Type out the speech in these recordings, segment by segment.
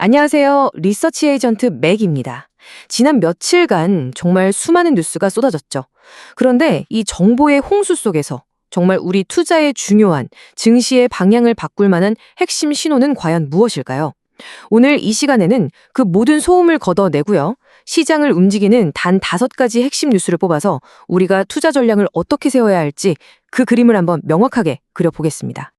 안녕하세요. 리서치 에이전트 맥입니다. 지난 며칠간 정말 수많은 뉴스가 쏟아졌죠. 그런데 이 정보의 홍수 속에서 정말 우리 투자의 중요한 증시의 방향을 바꿀 만한 핵심 신호는 과연 무엇일까요? 오늘 이 시간에는 그 모든 소음을 걷어내고요. 시장을 움직이는 단 5가지 핵심 뉴스를 뽑아서 우리가 투자 전략을 어떻게 세워야 할지 그 그림을 한번 명확하게 그려보겠습니다.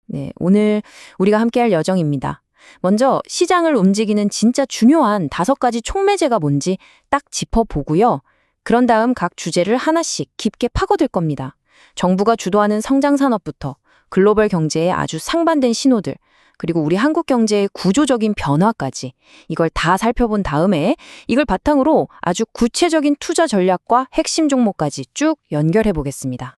네, 오늘 우리가 함께할 여정입니다. 먼저 시장을 움직이는 진짜 중요한 5가지 촉매제가 뭔지 딱 짚어보고요. 그런 다음 각 주제를 하나씩 깊게 파고들 겁니다. 정부가 주도하는 성장 산업부터 글로벌 경제의 아주 상반된 신호들, 그리고 우리 한국 경제의 구조적인 변화까지 이걸 다 살펴본 다음에 이걸 바탕으로 아주 구체적인 투자 전략과 핵심 종목까지 쭉 연결해 보겠습니다.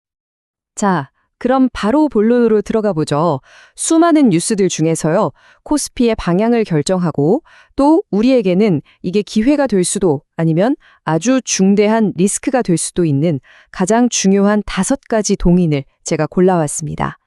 자, 그럼 바로 본론으로 들어가 보죠. 수많은 뉴스들 중에서요, 코스피의 방향을 결정하고 또 우리에게는 이게 기회가 될 수도 아니면 아주 중대한 리스크가 될 수도 있는 가장 중요한 5가지 동인을 제가 골라왔습니다.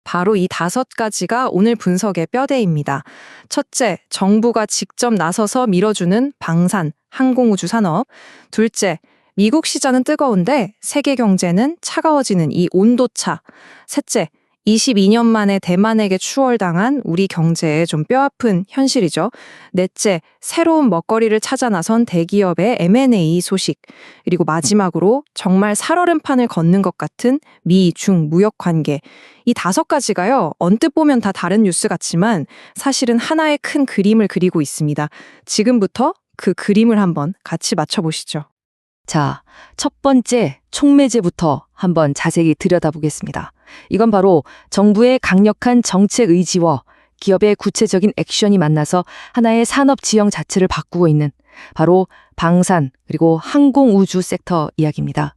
바로 이 5가지가 오늘 분석의 뼈대입니다. 첫째, 정부가 직접 나서서 밀어주는 방산, 항공우주 산업. 둘째, 미국 시장은 뜨거운데 세계 경제는 차가워지는 이 온도차. 셋째, 22년 만에 대만에게 추월당한 우리 경제의 좀 뼈아픈 현실이죠. 넷째, 새로운 먹거리를 찾아 나선 대기업의 M&A 소식. 그리고 마지막으로 정말 살얼음판을 걷는 것 같은 미, 중 무역 관계. 이 5가지가요, 언뜻 보면 다 다른 뉴스 같지만 사실은 하나의 큰 그림을 그리고 있습니다. 지금부터 그 그림을 한번 같이 맞춰보시죠. 자, 첫 번째 촉매제부터 한번 자세히 들여다보겠습니다. 이건 바로 정부의 강력한 정책 의지와 기업의 구체적인 액션이 만나서 하나의 산업 지형 자체를 바꾸고 있는 바로 방산 그리고 항공우주 섹터 이야기입니다.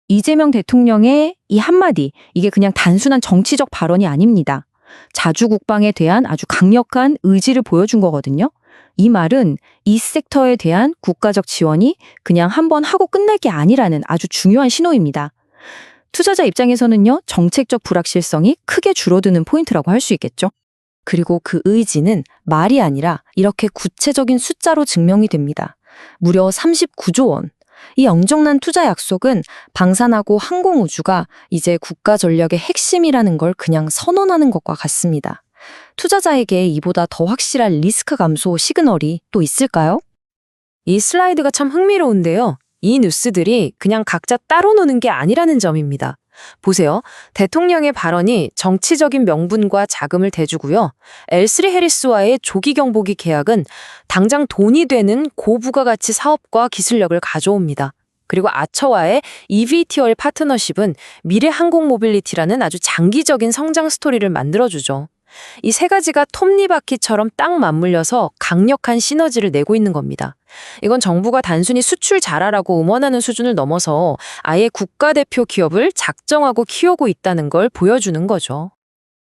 이재명 대통령의 이 한마디, 이게 그냥 단순한 정치적 발언이 아닙니다. 자주국방에 대한 아주 강력한 의지를 보여준 거거든요. 이 말은 이 섹터에 대한 국가적 지원이 그냥 한번 하고 끝낼 게 아니라는 아주 중요한 신호입니다. 투자자 입장에서는요, 정책적 불확실성이 크게 줄어드는 포인트라고 할 수 있겠죠. 그리고 그 의지는 말이 아니라 이렇게 구체적인 숫자로 증명이 됩니다. 무려 39조 원. 이 엄청난 투자 약속은 방산하고 항공우주가 이제 국가 전략의 핵심이라는 걸 그냥 선언하는 것과 같습니다. 투자자에게 이보다 더 확실한 리스크 감소 시그널이 또 있을까요? 이 슬라이드가 참 흥미로운데요. 이 뉴스들이 그냥 각자 따로 노는 게 아니라는 점입니다. 보세요. 대통령의 발언이 정치적인 명분과 자금을 대주고요. L3 해리스와의 조기 경보기 계약은 당장 돈이 되는 고부가가치 사업과 기술력을 가져옵니다. 그리고 아처와의 eVTOL 파트너십은 미래 항공 모빌리티라는 아주 장기적인 성장 스토리를 만들어주죠. 이 3가지가 톱니바퀴처럼 딱 맞물려서 강력한 시너지를 내고 있는 겁니다. 이건 정부가 단순히 수출 잘하라고 응원하는 수준을 넘어서 아예 국가대표 기업을 작정하고 키우고 있다는 걸 보여주는 거죠.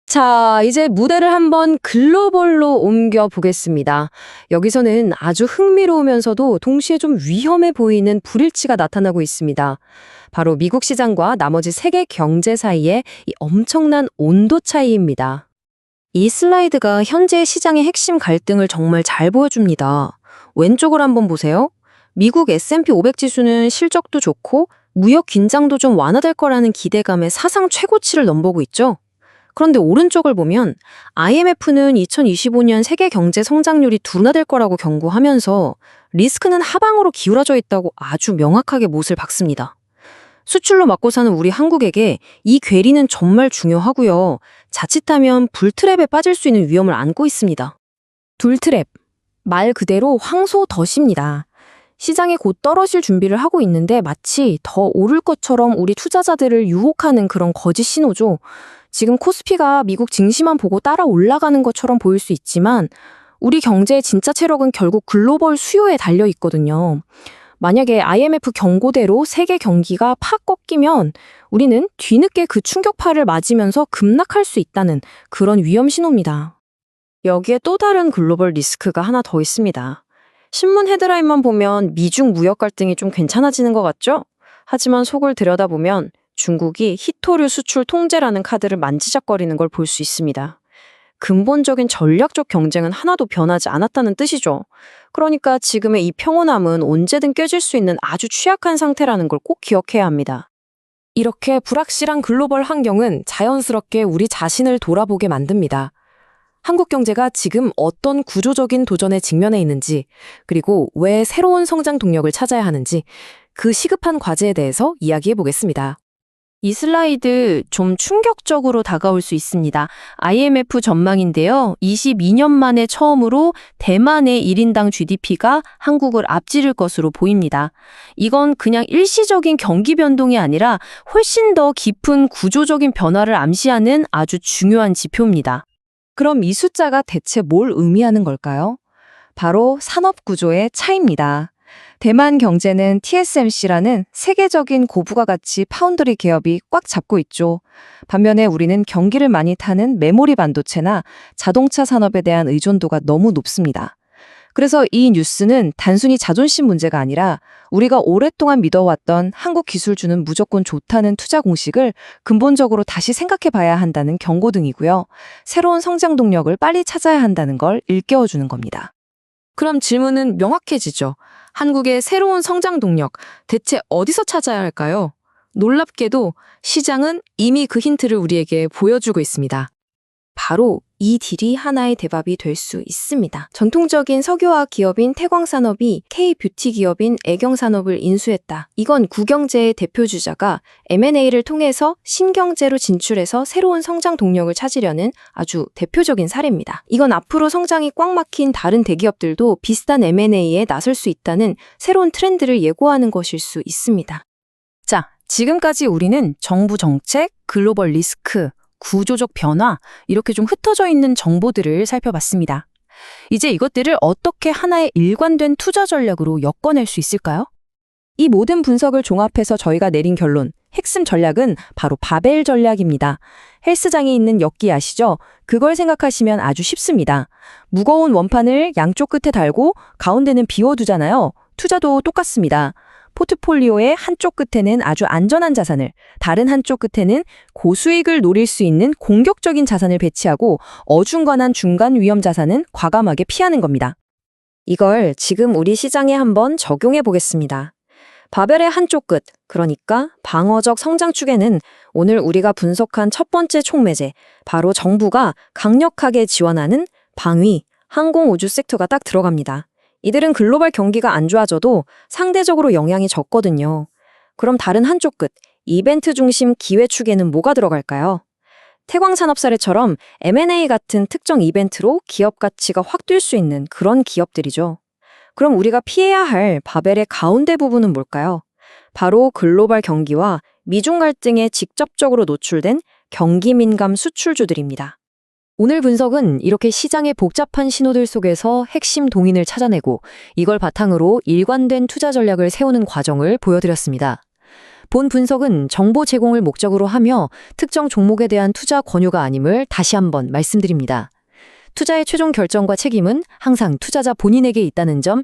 자, 이제 무대를 한번 글로벌로 옮겨 보겠습니다. 여기서는 아주 흥미로우면서도 동시에 좀 위험해 보이는 불일치가 나타나고 있습니다. 바로 미국 시장과 나머지 세계 경제 사이의 이 엄청난 온도 차이입니다. 이 슬라이드가 현재 시장의 핵심 갈등을 정말 잘 보여줍니다. 왼쪽을 한번 보세요. 미국 S&P 500 지수는 실적도 좋고 무역 긴장도 좀 완화될 거라는 기대감에 사상 최고치를 넘보고 있죠. 그런데 오른쪽을 보면 IMF는 2025년 세계 경제 성장률이 둔화될 거라고 경고하면서 리스크는 하방으로 기울어져 있다고 아주 명확하게 못을 박습니다. 수출로 먹고 사는 우리 한국에게 이 괴리는 정말 중요하고요. 자칫하면 불트랩에 빠질 수 있는 위험을 안고 있습니다. 불트랩, 말 그대로 황소덫입니다. 시장이 곧 떨어질 준비를 하고 있는데 마치 더 오를 것처럼 우리 투자자들을 유혹하는 그런 거짓 신호죠. 지금 코스피가 미국 증시만 보고 따라 올라가는 것처럼 보일 수 있지만 우리 경제의 진짜 체력은 결국 글로벌 수요에 달려 있거든요. 만약에 IMF 경고대로 세계 경기가 팍 꺾이면 우리는 뒤늦게 그 충격파를 맞으면서 급락할 수 있다는 그런 위험 신호입니다. 여기에 또 다른 글로벌 리스크가 하나 더 있습니다. 신문 헤드라인만 보면 미중 무역 갈등이 좀 괜찮아지는 것 같죠? 하지만 속을 들여다보면 중국이 히토류 수출 통제라는 카드를 만지작거리는 걸 볼 수 있습니다. 근본적인 전략적 경쟁은 하나도 변하지 않았다는 뜻이죠. 그러니까 지금의 이 평온함은 언제든 깨질 수 있는 아주 취약한 상태라는 걸 꼭 기억해야 합니다. 이렇게 불확실한 글로벌 환경은 자연스럽게 우리 자신을 돌아보게 만듭니다. 한국 경제가 지금 어떤 구조적인 도전에 직면해 있는지, 그리고 왜 새로운 성장 동력을 찾아야 하는지, 그 시급한 과제에 대해서 이야기해 보겠습니다. 이 슬라이드 좀 충격적으로 다가올 수 있습니다. IMF 전망인데요. 22년 만에 처음으로 대만의 1인당 GDP가 한국을 앞지를 것으로 보입니다. 이건 그냥 일시적인 경기 변동이 아니라 훨씬 더 깊은 구조적인 변화를 암시하는 아주 중요한 지표입니다. 그럼 이 숫자가 대체 뭘 의미하는 걸까요? 바로 산업 구조의 차이입니다. 대만 경제는 TSMC라는 세계적인 고부가 가치 파운드리 기업이 꽉 잡고 있죠. 반면에 우리는 경기를 많이 타는 메모리 반도체나 자동차 산업에 대한 의존도가 너무 높습니다. 그래서 이 뉴스는 단순히 자존심 문제가 아니라 우리가 오랫동안 믿어왔던 한국 기술주는 무조건 좋다는 투자 공식을 근본적으로 다시 생각해 봐야 한다는 경고등이고요. 새로운 성장 동력을 빨리 찾아야 한다는 걸 일깨워주는 겁니다. 그럼 질문은 명확해지죠. 한국의 새로운 성장 동력, 대체 어디서 찾아야 할까요? 놀랍게도 시장은 이미 그 힌트를 우리에게 보여주고 있습니다. 바로 이 딜이 하나의 대밥이 될 수 있습니다. 전통적인 석유화학 기업인 태광산업이 K뷰티 기업인 애경산업을 인수했다. 이건 구경제의 대표주자가 M&A를 통해서 신경제로 진출해서 새로운 성장 동력을 찾으려는 아주 대표적인 사례입니다. 이건 앞으로 성장이 꽉 막힌 다른 대기업들도 비슷한 M&A에 나설 수 있다는 새로운 트렌드를 예고하는 것일 수 있습니다. 자, 지금까지 우리는 정부 정책, 글로벌 리스크, 구조적 변화, 이렇게 좀 흩어져 있는 정보들을 살펴봤습니다. 이제 이것들을 어떻게 하나의 일관된 투자 전략으로 엮어낼 수 있을까요? 이 모든 분석을 종합해서 저희가 내린 결론, 핵심 전략은 바로 바벨 전략입니다. 헬스장에 있는 역기 아시죠? 그걸 생각하시면 아주 쉽습니다. 무거운 원판을 양쪽 끝에 달고 가운데는 비워두잖아요. 투자도 똑같습니다. 포트폴리오의 한쪽 끝에는 아주 안전한 자산을, 다른 한쪽 끝에는 고수익을 노릴 수 있는 공격적인 자산을 배치하고 어중간한 중간 위험 자산은 과감하게 피하는 겁니다. 이걸 지금 우리 시장에 한번 적용해 보겠습니다. 바벨의 한쪽 끝, 그러니까 방어적 성장 축에는 오늘 우리가 분석한 첫 번째 촉매제, 바로 정부가 강력하게 지원하는 방위, 항공우주 섹터가 딱 들어갑니다. 이들은 글로벌 경기가 안 좋아져도 상대적으로 영향이 적거든요. 그럼 다른 한쪽 끝, 이벤트 중심 기회 축에는 뭐가 들어갈까요? 태광산업 사례처럼 M&A 같은 특정 이벤트로 기업 가치가 확 뛸 수 있는 그런 기업들이죠. 그럼 우리가 피해야 할 바벨의 가운데 부분은 뭘까요? 바로 글로벌 경기와 미중 갈등에 직접적으로 노출된 경기 민감 수출주들입니다. 오늘 분석은 이렇게 시장의 복잡한 신호들 속에서 핵심 동인을 찾아내고 이걸 바탕으로 일관된 투자 전략을 세우는 과정을 보여드렸습니다. 본 분석은 정보 제공을 목적으로 하며 특정 종목에 대한 투자 권유가 아님을 다시 한번 말씀드립니다. 투자의 최종 결정과 책임은 항상 투자자 본인에게 있다는 점